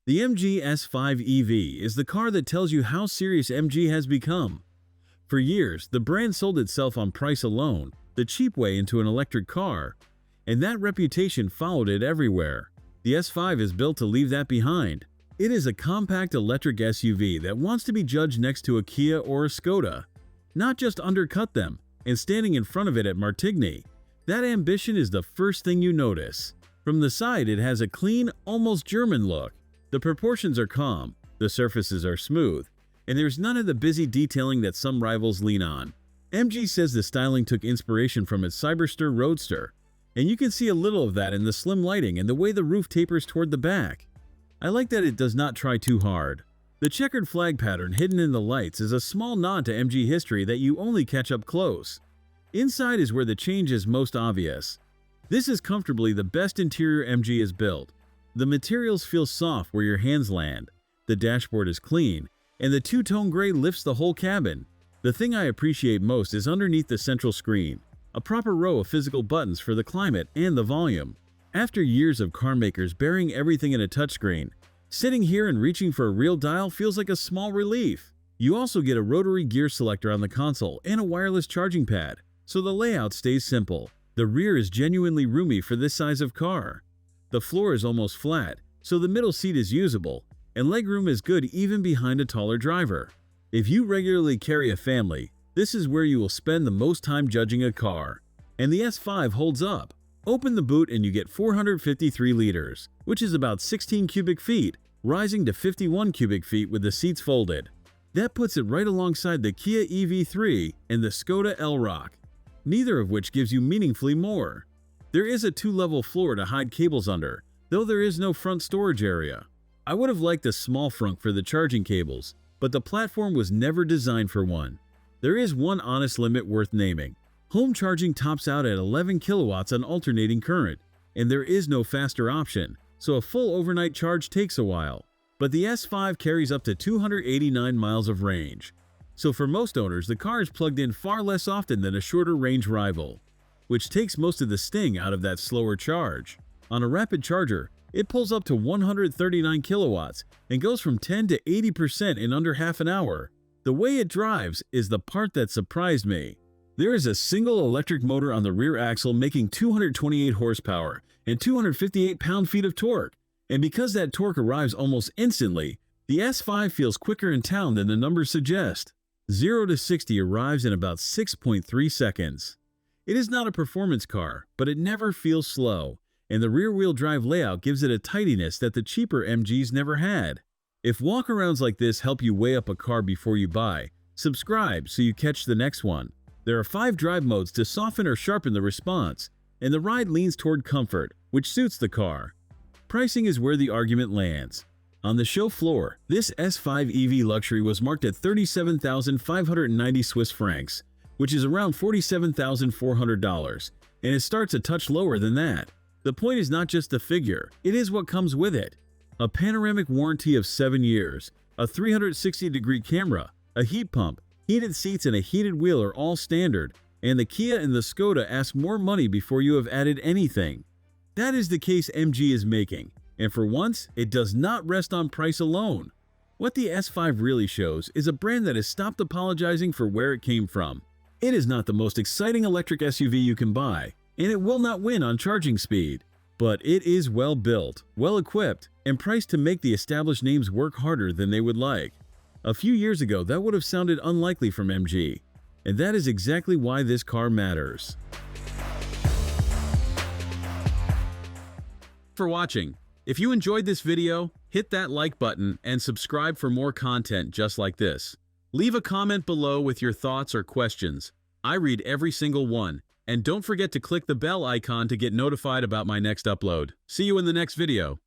The MG S5 EV is the car that tells you how serious MG has become. For years, the brand sold itself on price alone, the cheap way into an electric car, and that reputation followed it everywhere. The S5 is built to leave that behind. It is a compact electric SUV that wants to be judged next to a Kia or a Skoda, not just undercut them, and standing in front of it at Martigny. That ambition is the first thing you notice. From the side, it has a clean, almost German look. The proportions are calm, the surfaces are smooth, and there's none of the busy detailing that some rivals lean on. MG says the styling took inspiration from its Cyberster Roadster, and you can see a little of that in the slim lighting and the way the roof tapers toward the back. I like that it does not try too hard. The checkered flag pattern hidden in the lights is a small nod to MG history that you only catch up close. Inside is where the change is most obvious. This is comfortably the best interior MG has built. The materials feel soft where your hands land, the dashboard is clean, and the two-tone gray lifts the whole cabin. The thing I appreciate most is underneath the central screen, a proper row of physical buttons for the climate and the volume. After years of car makers burying everything in a touchscreen, sitting here and reaching for a real dial feels like a small relief. You also get a rotary gear selector on the console and a wireless charging pad, so the layout stays simple. The rear is genuinely roomy for this size of car. The floor is almost flat, so the middle seat is usable, and legroom is good even behind a taller driver. If you regularly carry a family, this is where you will spend the most time judging a car. And the S5 holds up. Open the boot and you get 453 liters, which is about 16 cubic feet, rising to 51 cubic feet with the seats folded. That puts it right alongside the Kia EV3 and the Skoda Elroq, neither of which gives you meaningfully more. There is a two-level floor to hide cables under, though there is no front storage area. I would have liked a small frunk for the charging cables, but the platform was never designed for one. There is one honest limit worth naming. Home charging tops out at 11 kilowatts on alternating current, and there is no faster option, so a full overnight charge takes a while. But the S5 carries up to 289 miles of range. So for most owners, the car is plugged in far less often than a shorter range rival, which takes most of the sting out of that slower charge. On a rapid charger, it pulls up to 139 kilowatts and goes from 10 to 80% in under half an hour. The way it drives is the part that surprised me. There is a single electric motor on the rear axle making 228 horsepower and 258 pound-feet of torque. And because that torque arrives almost instantly, the S5 feels quicker in town than the numbers suggest. 0 to 60 arrives in about 6.3 seconds. It is not a performance car, but it never feels slow, and the rear-wheel drive layout gives it a tidiness that the cheaper MGs never had. If walkarounds like this help you weigh up a car before you buy, subscribe so you catch the next one. There are 5 drive modes to soften or sharpen the response, and the ride leans toward comfort, which suits the car. Pricing is where the argument lands. On the show floor, this S5 EV luxury was marked at 37,590 Swiss francs, which is around $47,400, and it starts a touch lower than that. The point is not just the figure, it is what comes with it. A panoramic warranty of 7 years, a 360-degree camera, a heat pump, heated seats and a heated wheel are all standard, and the Kia and the Skoda ask more money before you have added anything. That is the case MG is making, and for once, it does not rest on price alone. What the S5 really shows is a brand that has stopped apologizing for where it came from. It is not the most exciting electric SUV you can buy, and it will not win on charging speed. But it is well built, well equipped, and priced to make the established names work harder than they would like. A few years ago, that would have sounded unlikely from MG, and that is exactly why this car matters. For watching. If you enjoyed this video, hit that like button and subscribe for more content just like this. Leave a comment below with your thoughts or questions. I read every single one. And don't forget to click the bell icon to get notified about my next upload. See you in the next video.